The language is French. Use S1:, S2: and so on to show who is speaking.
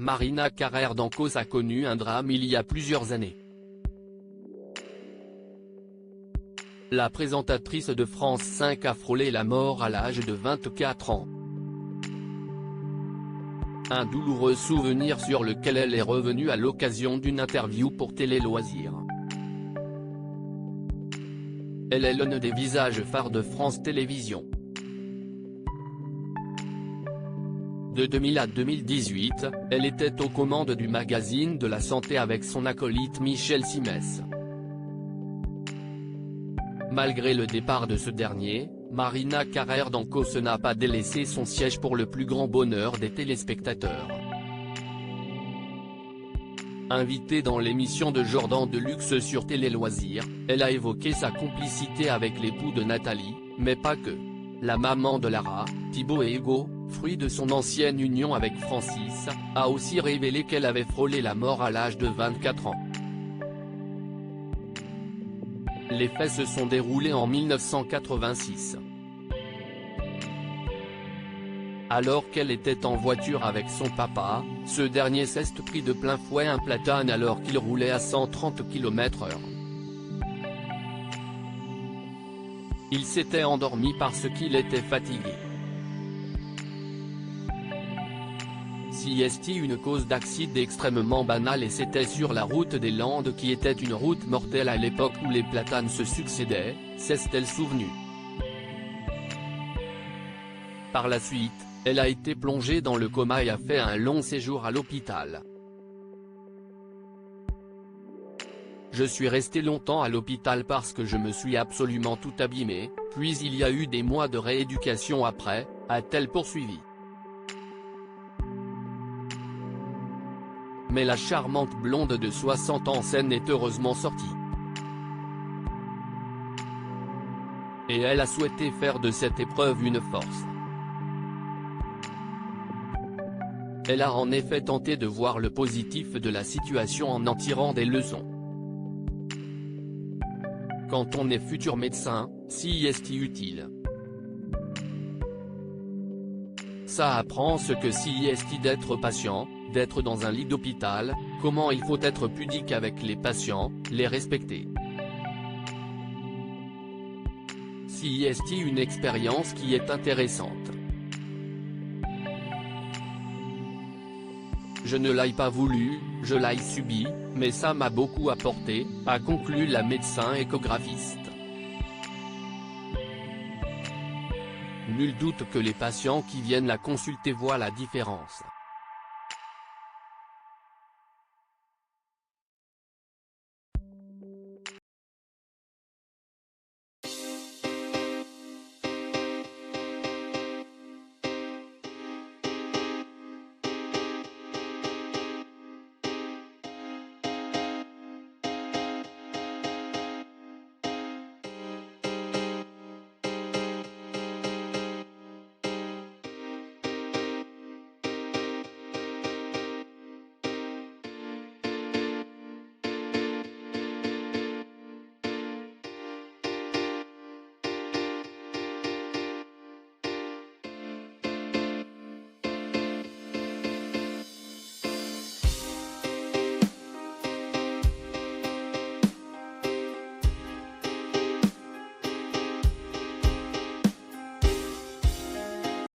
S1: Marina Carrère d'Ancos a connu un drame il y a plusieurs années. La présentatrice de France 5 a frôlé la mort à l'âge de 24 ans. Un douloureux souvenir sur lequel elle est revenue à l'occasion d'une interview pour Télé Loisirs. Elle est l'un des visages phares de France Télévisions. De 2000 à 2018, elle était aux commandes du magazine de la santé avec son acolyte Michel Simès. Malgré le départ de ce dernier, Marina Carrère d'Ancos n'a pas délaissé son siège pour le plus grand bonheur des téléspectateurs. Invitée dans l'émission de Jordan Deluxe sur Télé Loisirs, elle a évoqué sa complicité avec l'époux de Nathalie, mais pas que. La maman de Lara, Thibaut et Hugo, fruit de son ancienne union avec Francis, a aussi révélé qu'elle avait frôlé la mort à l'âge de 24 ans. Les faits se sont déroulés en 1986. Alors qu'elle était en voiture avec son papa, ce dernier s'est pris de plein fouet un platane alors qu'il roulait à 130 km/h. Il s'était endormi parce qu'il était fatigué. Si est une cause d'accident extrêmement banale et c'était sur la route des Landes qui était une route mortelle à l'époque où les platanes se succédaient, s'est-elle souvenue. Par la suite, elle a été plongée dans le coma et a fait un long séjour à l'hôpital. Je suis resté longtemps à l'hôpital parce que je me suis absolument tout abîmé, puis il y a eu des mois de rééducation après, a-t-elle poursuivi. Mais la charmante blonde de 60 ans saine est heureusement sortie. Et elle a souhaité faire de cette épreuve une force. Elle a en effet tenté de voir le positif de la situation en tirant des leçons. Quand on est futur médecin, si est utile. Ça apprend ce que si est d'être patient, d'être dans un lit d'hôpital, comment il faut être pudique avec les patients, les respecter. Si est une expérience qui est intéressante. Je ne l'ai pas voulu, je l'ai subi, mais ça m'a beaucoup apporté, a conclu la médecin échographiste. Nul doute que les patients qui viennent la consulter voient la différence.